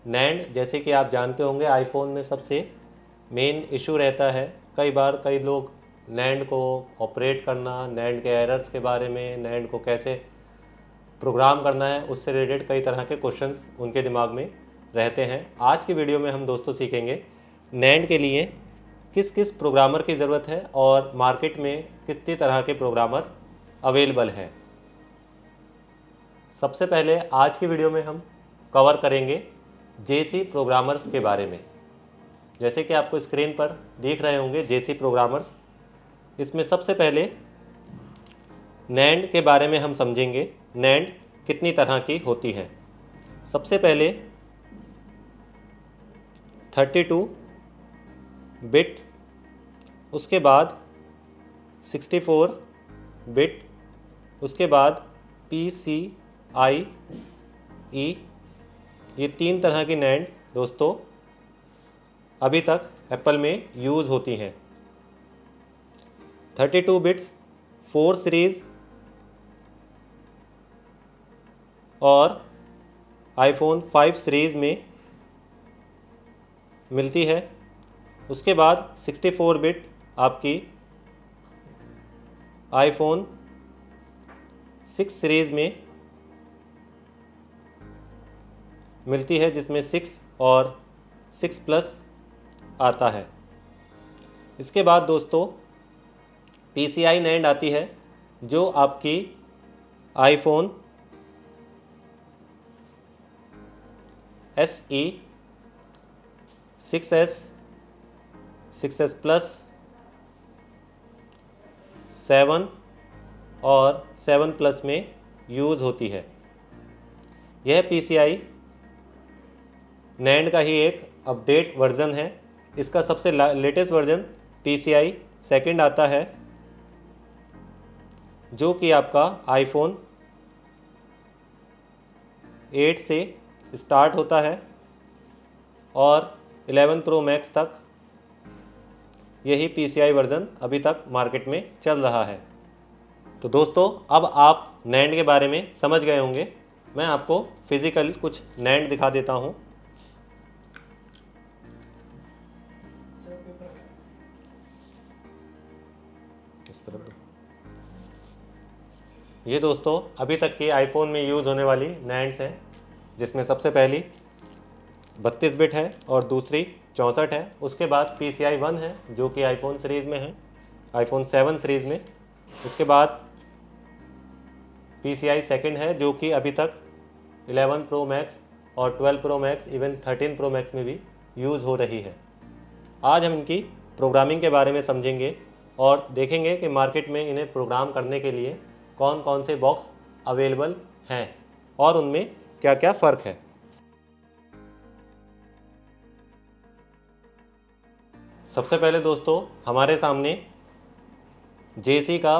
NAND जैसे कि आप जानते होंगे आईफोन में सबसे मेन इशू रहता है। कई बार कई लोग नैंड को ऑपरेट करना, नैंड के एरर्स के बारे में, नैंड को कैसे प्रोग्राम करना है, उससे रिलेटेड कई तरह के क्वेश्चंस उनके दिमाग में रहते हैं। आज की वीडियो में हम दोस्तों सीखेंगे नैंड के लिए किस किस प्रोग्रामर की ज़रूरत है और मार्केट में कितनी तरह के प्रोग्रामर अवेलेबल हैं। सबसे पहले आज की वीडियो में हम कवर करेंगे जेसी प्रोग्रामर्स के बारे में। जैसे कि आपको स्क्रीन पर दिख रहे होंगे जेसी प्रोग्रामर्स। इसमें सबसे पहले नैंड के बारे में हम समझेंगे, नैंड कितनी तरह की होती है। सबसे पहले 32 बिट, उसके बाद 64 बिट, उसके बाद PCIe। ये 3 तरह की नैंड दोस्तों अभी तक एप्पल में यूज़ होती हैं। 32 बिट्स 4 सीरीज़ और आईफोन 5 सीरीज़ में मिलती है। उसके बाद 64 बिट आपकी आईफोन 6 सीरीज़ में मिलती है, जिसमें 6 और 6 प्लस आता है। इसके बाद दोस्तों PCI नैंड आती है, जो आपकी iPhone SE, 6S, 6S plus, 7 और 7 प्लस में यूज़ होती है। यह PCI नैंड का ही एक अपडेट वर्ज़न है। इसका सबसे लेटेस्ट वर्ज़न PCI सेकंड आता है, जो कि आपका आईफोन 8 से स्टार्ट होता है और 11 प्रो मैक्स तक यही PCI वर्ज़न अभी तक मार्केट में चल रहा है। तो दोस्तों अब आप नैंड के बारे में समझ गए होंगे। मैं आपको फिज़िकल कुछ नैंड दिखा देता हूँ। ये दोस्तों अभी तक की आईफोन में यूज़ होने वाली नैंड्स हैं, जिसमें सबसे पहली 32 बिट है और दूसरी 64 है। उसके बाद PCI 1 है, जो कि आईफोन सीरीज़ में है, आईफोन 7 सीरीज़ में। उसके बाद PCI सेकंड है, जो कि अभी तक 11 प्रो मैक्स और 12 pro max, even 13 pro max में भी यूज़ हो रही है। आज हम इनकी प्रोग्रामिंग के बारे में समझेंगे और देखेंगे कि मार्केट में इन्हें प्रोग्राम करने के लिए कौन कौन से बॉक्स अवेलेबल हैं और उनमें क्या क्या फ़र्क है। सबसे पहले दोस्तों हमारे सामने जेसी का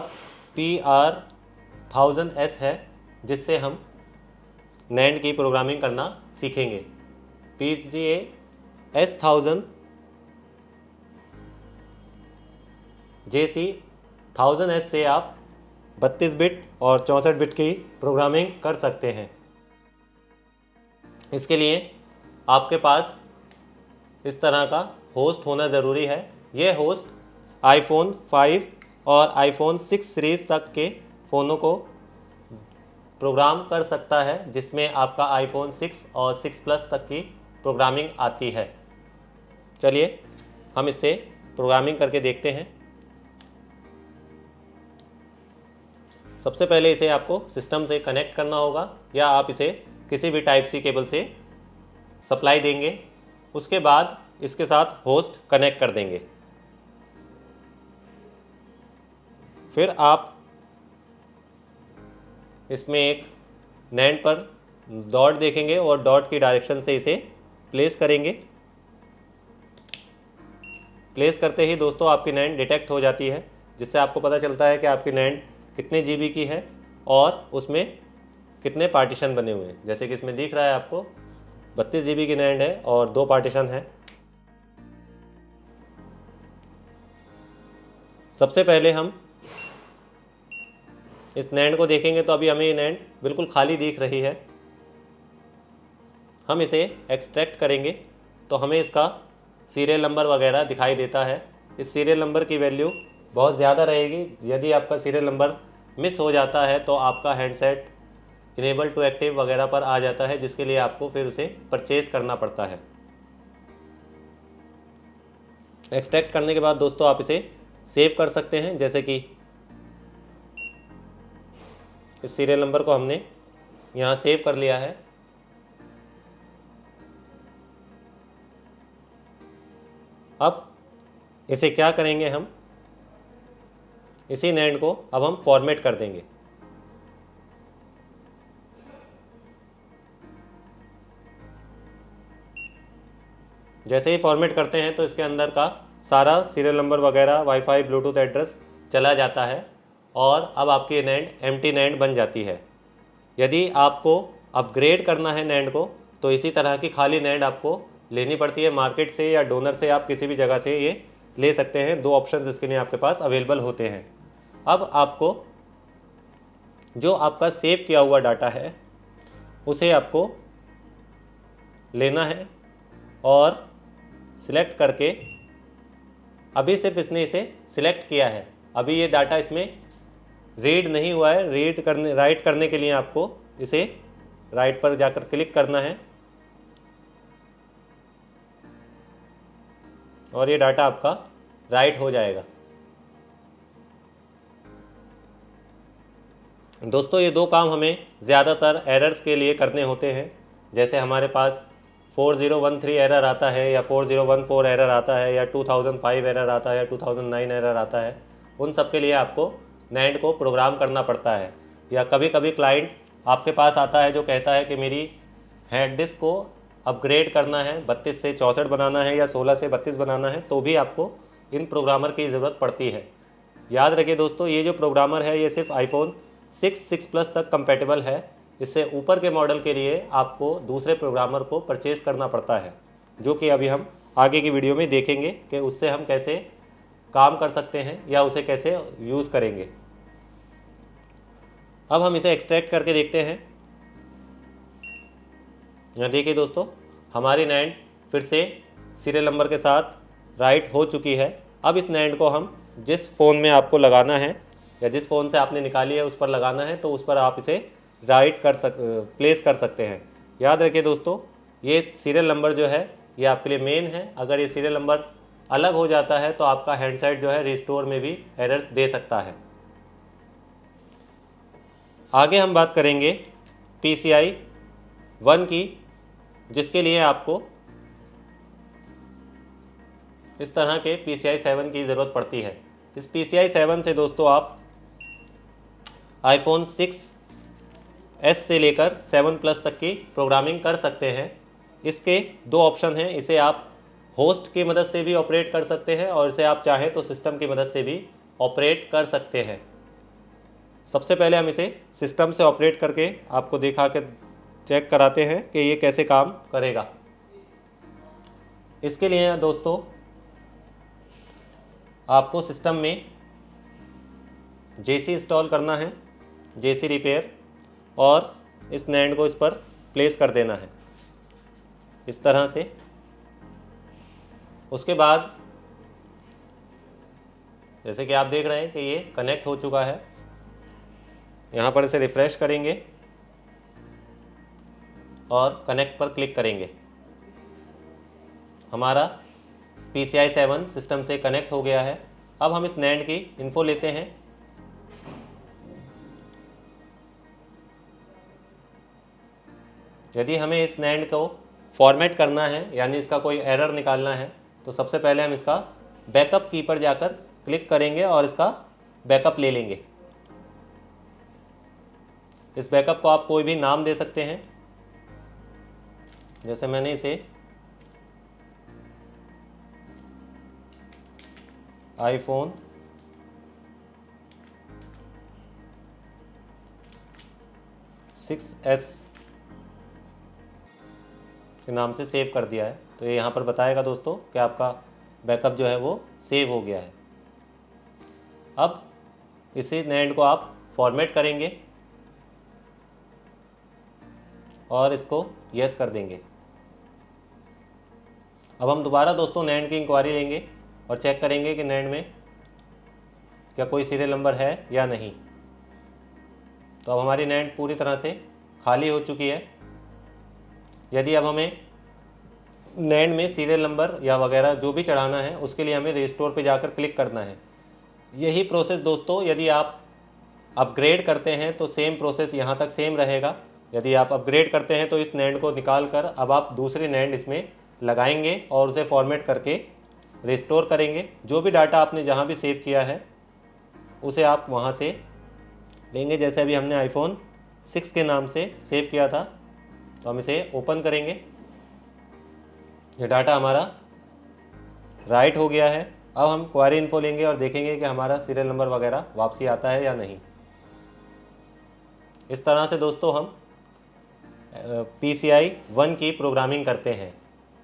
PR1000S है, जिससे हम नैंड की प्रोग्रामिंग करना सीखेंगे। PCA S1000 जेसी 1000S से आप 32 बिट और 64 बिट की प्रोग्रामिंग कर सकते हैं। इसके लिए आपके पास इस तरह का होस्ट होना ज़रूरी है। यह होस्ट आईफोन 5 और आईफोन 6 सीरीज़ तक के फ़ोनों को प्रोग्राम कर सकता है, जिसमें आपका आईफोन 6 और 6 प्लस तक की प्रोग्रामिंग आती है। चलिए हम इससे प्रोग्रामिंग करके देखते हैं। सबसे पहले इसे आपको सिस्टम से कनेक्ट करना होगा, या आप इसे किसी भी टाइप सी केबल से सप्लाई देंगे। उसके बाद इसके साथ होस्ट कनेक्ट कर देंगे। फिर आप इसमें एक नैंड पर डॉट देखेंगे और डॉट की डायरेक्शन से इसे प्लेस करेंगे। प्लेस करते ही दोस्तों आपकी नैंड डिटेक्ट हो जाती है, जिससे आपको पता चलता है कि आपकी नैंड कितने GB की है और उसमें कितने पार्टीशन बने हुए हैं। जैसे कि इसमें दिख रहा है आपको 32 GB की नैंड है और 2 पार्टीशन है। सबसे पहले हम इस नैंड को देखेंगे तो अभी हमें ये नैंड बिल्कुल खाली दिख रही है। हम इसे एक्सट्रैक्ट करेंगे तो हमें इसका सीरियल नंबर वगैरह दिखाई देता है। इस सीरियल नंबर की वैल्यू बहुत ज़्यादा रहेगी। यदि आपका सीरियल नंबर मिस हो जाता है तो आपका हैंडसेट इनेबल टू एक्टिव वगैरह पर आ जाता है, जिसके लिए आपको फिर उसे परचेज करना पड़ता है। एक्सट्रैक्ट करने के बाद दोस्तों आप इसे सेव कर सकते हैं, जैसे कि इस सीरियल नंबर को हमने यहाँ सेव कर लिया है। अब इसे क्या करेंगे, हम इसी NAND को अब हम फॉर्मेट कर देंगे। जैसे ही फॉर्मेट करते हैं तो इसके अंदर का सारा सीरियल नंबर वगैरह, वाईफाई, ब्लूटूथ एड्रेस चला जाता है और अब आपकी NAND एम्प्टी NAND बन जाती है। यदि आपको अपग्रेड करना है NAND को तो इसी तरह की खाली NAND आपको लेनी पड़ती है मार्केट से या डोनर से, आप किसी भी जगह से ये ले सकते हैं। 2 ऑप्शंस इसके लिए आपके पास अवेलेबल होते हैं। अब आपको जो आपका सेव किया हुआ डाटा है उसे आपको लेना है और सिलेक्ट करके, अभी सिर्फ इसने इसे सिलेक्ट किया है, अभी ये डाटा इसमें रीड नहीं हुआ है। राइट करने के लिए आपको इसे राइट पर जाकर क्लिक करना है और ये डाटा आपका राइट हो जाएगा। दोस्तों ये 2 काम हमें ज़्यादातर एरर्स के लिए करने होते हैं। जैसे हमारे पास 4013 एरर आता है या 4014 एरर आता है या 2005 एरर आता है या 2009 एरर आता है, उन सब के लिए आपको NAND को प्रोग्राम करना पड़ता है। या कभी कभी क्लाइंट आपके पास आता है जो कहता है कि मेरी हार्ड डिस्क को अपग्रेड करना है, 32 से 64 बनाना है या 16 से 32 बनाना है, तो भी आपको इन प्रोग्रामर की ज़रूरत पड़ती है। याद रखिए दोस्तों, ये जो प्रोग्रामर है ये सिर्फ iPhone 6 प्लस तक कंपैटिबल है। इससे ऊपर के मॉडल के लिए आपको दूसरे प्रोग्रामर को परचेज़ करना पड़ता है, जो कि अभी हम आगे की वीडियो में देखेंगे कि उससे हम कैसे काम कर सकते हैं या उसे कैसे यूज़ करेंगे। अब हम इसे एक्सट्रैक्ट करके देखते हैं। यहाँ देखिए दोस्तों, हमारी NAND फिर से सीरियल नंबर के साथ राइट हो चुकी है। अब इस NAND को हम जिस फ़ोन में आपको लगाना है या जिस फ़ोन से आपने निकाली है उस पर लगाना है, तो उस पर आप इसे प्लेस कर सकते हैं। याद रखिए दोस्तों, ये सीरियल नंबर जो है ये आपके लिए मेन है। अगर ये सीरियल नंबर अलग हो जाता है तो आपका हैंडसेट जो है रिस्टोर में भी एरर्स दे सकता है। आगे हम बात करेंगे PCI 1 की, जिसके लिए आपको इस तरह के PCI 7 की ज़रूरत पड़ती है। इस PCI 7 से दोस्तों आप iPhone 6s से लेकर 7 प्लस तक की प्रोग्रामिंग कर सकते हैं। इसके 2 ऑप्शन हैं, इसे आप होस्ट की मदद से भी ऑपरेट कर सकते हैं और इसे आप चाहें तो सिस्टम की मदद से भी ऑपरेट कर सकते हैं। सबसे पहले हम इसे सिस्टम से ऑपरेट करके आपको दिखा के चेक कराते हैं कि ये कैसे काम करेगा। इसके लिए दोस्तों आपको सिस्टम में JC इंस्टॉल करना है, JC रिपेयर, और इस NAND को इस पर प्लेस कर देना है इस तरह से। उसके बाद जैसे कि आप देख रहे हैं कि ये कनेक्ट हो चुका है। यहाँ पर इसे रिफ्रेश करेंगे और कनेक्ट पर क्लिक करेंगे। हमारा PCI 7 सिस्टम से कनेक्ट हो गया है। अब हम इस NAND की इन्फो लेते हैं। यदि हमें इस NAND को फॉर्मेट करना है, यानी इसका कोई एरर निकालना है, तो सबसे पहले हम इसका बैकअप की पर जाकर क्लिक करेंगे और इसका बैकअप ले लेंगे। इस बैकअप को आप कोई भी नाम दे सकते हैं, जैसे मैंने इसे iPhone 6s के नाम से सेव कर दिया है। तो ये यहाँ पर बताएगा दोस्तों कि आपका बैकअप जो है वो सेव हो गया है। अब इसी NAND को आप फॉर्मेट करेंगे और इसको यस कर देंगे। अब हम दोबारा दोस्तों नैंड की इंक्वायरी लेंगे और चेक करेंगे कि नैंड में क्या कोई सीरियल नंबर है या नहीं। तो अब हमारी नैंड पूरी तरह से खाली हो चुकी है। यदि अब हमें नैंड में सीरियल नंबर या वगैरह जो भी चढ़ाना है उसके लिए हमें रिस्टोर पे जाकर क्लिक करना है। यही प्रोसेस दोस्तों यदि आप अपग्रेड करते हैं तो सेम प्रोसेस यहाँ तक सेम रहेगा। यदि आप अपग्रेड करते हैं तो इस नैंड को निकाल कर अब आप दूसरी नैंड इसमें लगाएंगे और उसे फॉर्मेट करके रिस्टोर करेंगे। जो भी डाटा आपने जहाँ भी सेव किया है उसे आप वहाँ से लेंगे। जैसे अभी हमने iPhone 6 के नाम से सेव किया था, तो हम इसे ओपन करेंगे। ये डाटा हमारा राइट हो गया है। अब हम क्वारी इन्फो लेंगे और देखेंगे कि हमारा सीरियल नंबर वगैरह वापसी आता है या नहीं। इस तरह से दोस्तों हम PCI 1 की प्रोग्रामिंग करते हैं।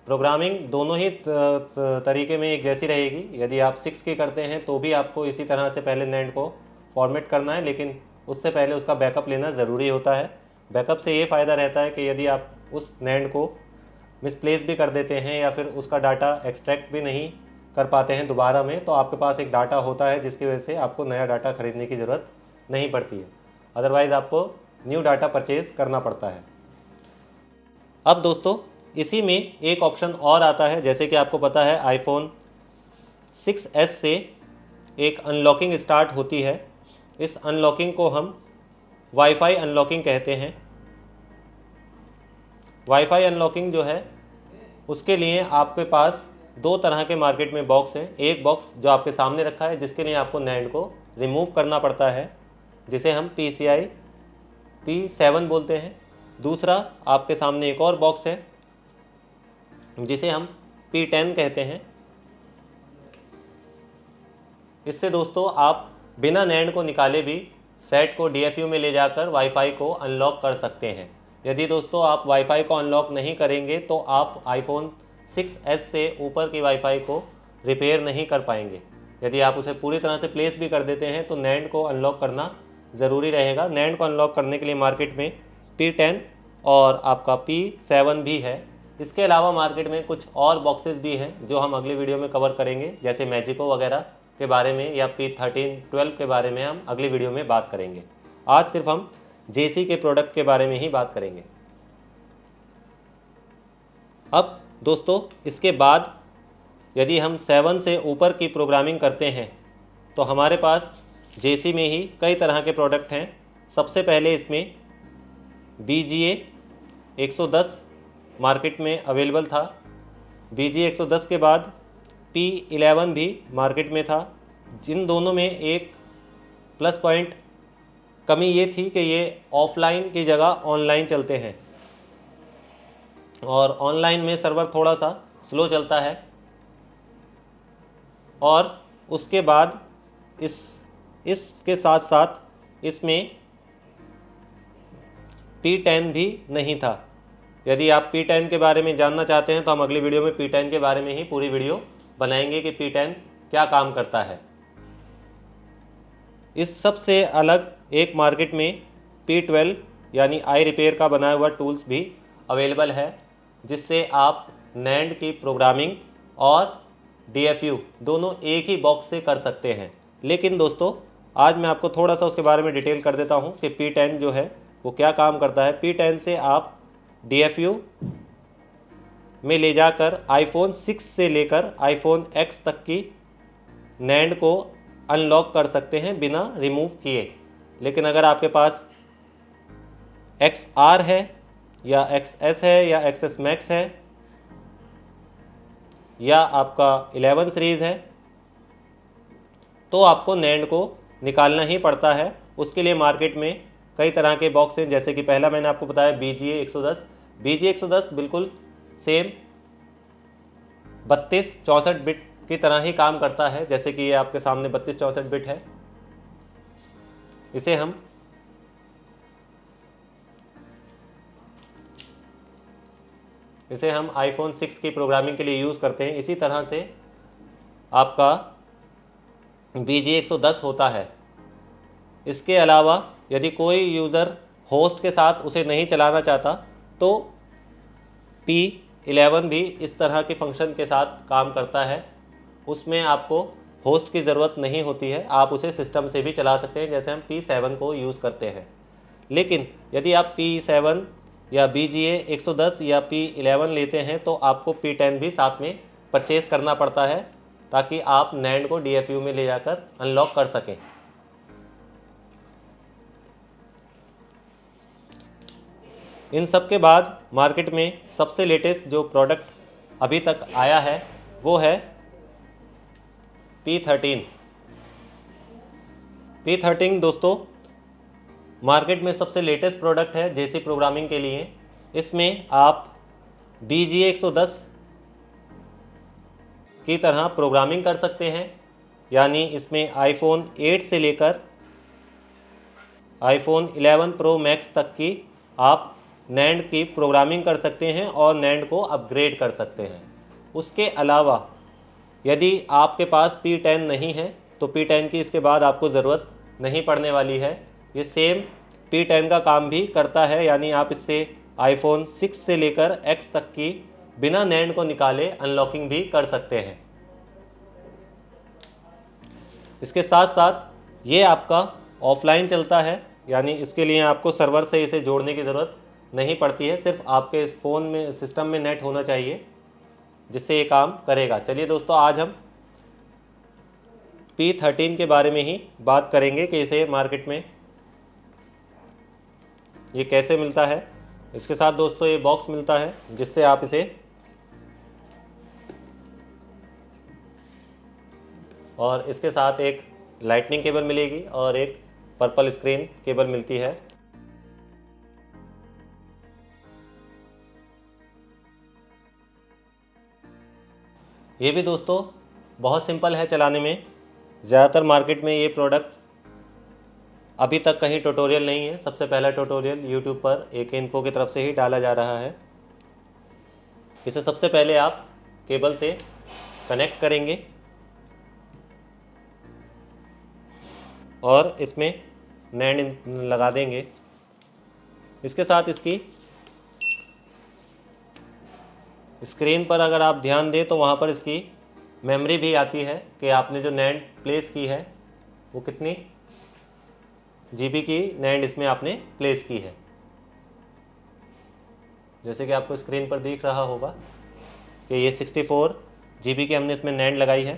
प्रोग्रामिंग दोनों ही तरीके में एक जैसी रहेगी। यदि आप 6 की करते हैं तो भी आपको इसी तरह से पहले नैंड को फॉर्मेट करना है, लेकिन उससे पहले उसका बैकअप लेना ज़रूरी होता है। बैकअप से ये फ़ायदा रहता है कि यदि आप उस नैंड को मिसप्लेस भी कर देते हैं या फिर उसका डाटा एक्सट्रैक्ट भी नहीं कर पाते हैं दोबारा में, तो आपके पास एक डाटा होता है जिसकी वजह से आपको नया डाटा खरीदने की ज़रूरत नहीं पड़ती है। अदरवाइज़ आपको न्यू डाटा परचेज़ करना पड़ता है। अब दोस्तों इसी में एक ऑप्शन और आता है। जैसे कि आपको पता है iPhone 6s से एक अनलॉकिंग स्टार्ट होती है। इस अनलॉकिंग को हम वाईफाई अनलॉकिंग कहते हैं। वाईफाई अनलॉकिंग जो है उसके लिए आपके पास दो तरह के मार्केट में बॉक्स हैं। एक बॉक्स जो आपके सामने रखा है जिसके लिए आपको नैंड को रिमूव करना पड़ता है, जिसे हम PCI P7 बोलते हैं। दूसरा आपके सामने एक और बॉक्स है जिसे हम P10 कहते हैं। इससे दोस्तों आप बिना नैंड को निकाले भी सेट को DFU में ले जाकर वाईफाई को अनलॉक कर सकते हैं। यदि दोस्तों आप वाईफाई को अनलॉक नहीं करेंगे तो आप iPhone 6s से ऊपर की वाईफाई को रिपेयर नहीं कर पाएंगे। यदि आप उसे पूरी तरह से प्लेस भी कर देते हैं तो नैंड को अनलॉक करना ज़रूरी रहेगा। नैंड को अनलॉक करने के लिए मार्केट में P10 और आपका P7 भी है। इसके अलावा मार्केट में कुछ और बॉक्सेस भी हैं जो हम अगली वीडियो में कवर करेंगे, जैसे मैजिको वगैरह के बारे में या P13, 12 के बारे में हम अगली वीडियो में बात करेंगे। आज सिर्फ हम JC के प्रोडक्ट के बारे में ही बात करेंगे। अब दोस्तों इसके बाद यदि हम 7 से ऊपर की प्रोग्रामिंग करते हैं तो हमारे पास JC में ही कई तरह के प्रोडक्ट हैं। सबसे पहले इसमें BGA 110 मार्केट में अवेलेबल था। BGA 110 के बाद P11 भी मार्केट में था। जिन दोनों में एक प्लस पॉइंट कमी ये थी कि ये ऑफलाइन की जगह ऑनलाइन चलते हैं और ऑनलाइन में सर्वर थोड़ा सा स्लो चलता है। और उसके बाद इसके साथ साथ इसमें P10 भी नहीं था। यदि आप P10 के बारे में जानना चाहते हैं तो हम अगली वीडियो में P10 के बारे में ही पूरी वीडियो बनाएंगे कि P10 क्या काम करता है। इस सब से अलग एक मार्केट में P12 यानी आई रिपेयर का बनाया हुआ टूल्स भी अवेलेबल है, जिससे आप नैंड की प्रोग्रामिंग और DFU दोनों एक ही बॉक्स से कर सकते हैं। लेकिन दोस्तों आज मैं आपको थोड़ा सा उसके बारे में डिटेल कर देता हूँ कि P10 जो है वो क्या काम करता है। P10 से आप DFU में ले जाकर iPhone 6 से लेकर iPhone X तक की नैंड को अनलॉक कर सकते हैं बिना रिमूव किए। लेकिन अगर आपके पास XR है या XS है या XS Max है या आपका 11 सीरीज़ है तो आपको नैंड को निकालना ही पड़ता है। उसके लिए मार्केट में कई तरह के बॉक्स हैं, जैसे कि पहला मैंने आपको बताया BGA 110। BGA 110 बिल्कुल सेम 32-64 बिट की तरह ही काम करता है, जैसे कि ये आपके सामने 32-64 बिट है। इसे हम iPhone 6 की प्रोग्रामिंग के लिए यूज़ करते हैं। इसी तरह से आपका BGA 110 होता है। इसके अलावा यदि कोई यूज़र होस्ट के साथ उसे नहीं चलाना चाहता तो 11 भी इस तरह के फंक्शन के साथ काम करता है। उसमें आपको होस्ट की ज़रूरत नहीं होती है, आप उसे सिस्टम से भी चला सकते हैं जैसे हम P7 को यूज़ करते हैं। लेकिन यदि आप P7 या BGA 110 या P11 लेते हैं तो आपको P10 भी साथ में परचेज़ करना पड़ता है ताकि आप नैंड को DFU में ले जाकर अनलॉक कर सकें। इन सब के बाद मार्केट में सबसे लेटेस्ट जो प्रोडक्ट अभी तक आया है वो है P13। P13 दोस्तों मार्केट में सबसे लेटेस्ट प्रोडक्ट है जेसी प्रोग्रामिंग के लिए। इसमें आप BGA 110 की तरह प्रोग्रामिंग कर सकते हैं, यानी इसमें iPhone 8 से लेकर iPhone 11 Pro Max तक की आप नैंड की प्रोग्रामिंग कर सकते हैं और नैंड को अपग्रेड कर सकते हैं। उसके अलावा यदि आपके पास P10 नहीं है तो P10 की इसके बाद आपको ज़रूरत नहीं पड़ने वाली है। ये सेम P10 का काम भी करता है, यानी आप इससे iPhone 6 से लेकर X तक की बिना नैंड को निकाले अनलॉकिंग भी कर सकते हैं। इसके साथ साथ ये आपका ऑफलाइन चलता है, यानी इसके लिए आपको सर्वर से इसे जोड़ने की ज़रूरत नहीं पड़ती है, सिर्फ आपके फ़ोन में सिस्टम में नेट होना चाहिए जिससे ये काम करेगा। चलिए दोस्तों, आज हम P13 के बारे में ही बात करेंगे कि इसे मार्केट में ये कैसे मिलता है। इसके साथ दोस्तों ये बॉक्स मिलता है जिससे आप इसे और इसके साथ एक लाइटनिंग केबल मिलेगी और एक पर्पल स्क्रीन केबल मिलती है। ये भी दोस्तों बहुत सिंपल है चलाने में। ज़्यादातर मार्केट में ये प्रोडक्ट अभी तक कहीं ट्यूटोरियल नहीं है। सबसे पहला ट्यूटोरियल YouTube पर AK Info की तरफ से ही डाला जा रहा है। इसे सबसे पहले आप केबल से कनेक्ट करेंगे और इसमें नैंड लगा देंगे। इसके साथ इसकी स्क्रीन पर अगर आप ध्यान दें तो वहाँ पर इसकी मेमोरी भी आती है कि आपने जो नैंड प्लेस की है वो कितनी GB की नैंड इसमें आपने प्लेस की है। जैसे कि आपको स्क्रीन पर दिख रहा होगा कि ये 64 GB की हमने इसमें नैंड लगाई है।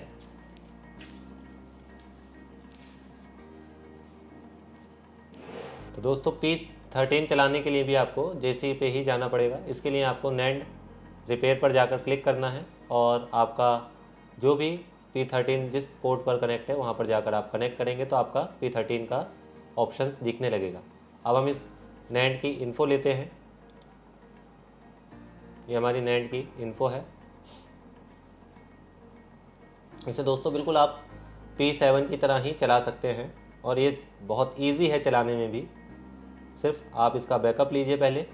तो दोस्तों P13 चलाने के लिए भी आपको JC पे ही जाना पड़ेगा। इसके लिए आपको नैंड रिपेयर पर जाकर क्लिक करना है और आपका जो भी P13 जिस पोर्ट पर कनेक्ट है वहाँ पर जाकर आप कनेक्ट करेंगे तो आपका P13 का ऑप्शंस दिखने लगेगा। अब हम इस नैंड की इन्फो लेते हैं। ये हमारी नैंड की इन्फो है। इसे दोस्तों बिल्कुल आप P7 की तरह ही चला सकते हैं और ये बहुत इजी है चलाने में भी। सिर्फ आप इसका बैकअप लीजिए पहले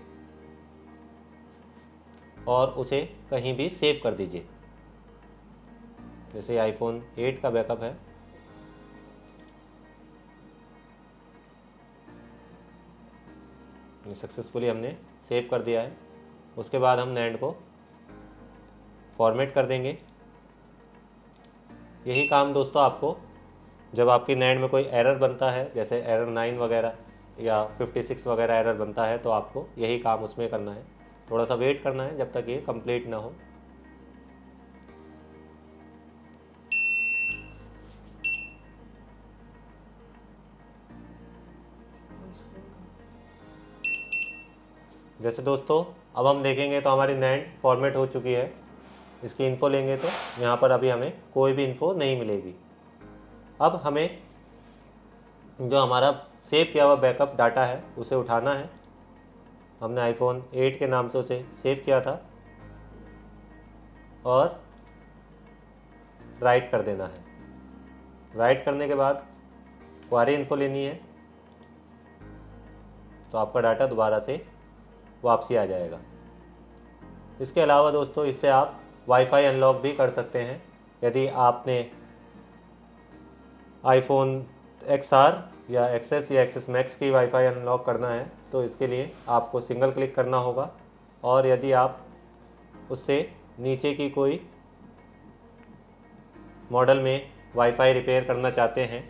और उसे कहीं भी सेव कर दीजिए। जैसे iPhone 8 का बैकअप है, ये सक्सेसफुली हमने सेव कर दिया है। उसके बाद हम नैंड को फॉर्मेट कर देंगे। यही काम दोस्तों आपको जब आपकी नैंड में कोई एरर बनता है, जैसे एरर 9 वगैरह या 56 वगैरह एरर बनता है, तो आपको यही काम उसमें करना है। थोड़ा सा वेट करना है जब तक ये कंप्लीट ना हो। जैसे दोस्तों अब हम देखेंगे तो हमारी नैंड फॉर्मेट हो चुकी है। इसकी इन्फो लेंगे तो यहाँ पर अभी हमें कोई भी इन्फो नहीं मिलेगी। अब हमें जो हमारा सेव किया हुआ बैकअप डाटा है उसे उठाना है। हमने iPhone 8 के नाम से उसे सेव किया था और राइट कर देना है। राइट करने के बाद क्वारी इन्फो लेनी है तो आपका डाटा दोबारा से वापसी आ जाएगा। इसके अलावा दोस्तों इससे आप वाईफाई अनलॉक भी कर सकते हैं। यदि आपने iPhone XR या XS या XS Max की वाईफाई अनलॉक करना है तो इसके लिए आपको सिंगल क्लिक करना होगा और यदि आप उससे नीचे की कोई मॉडल में वाईफाई रिपेयर करना चाहते हैं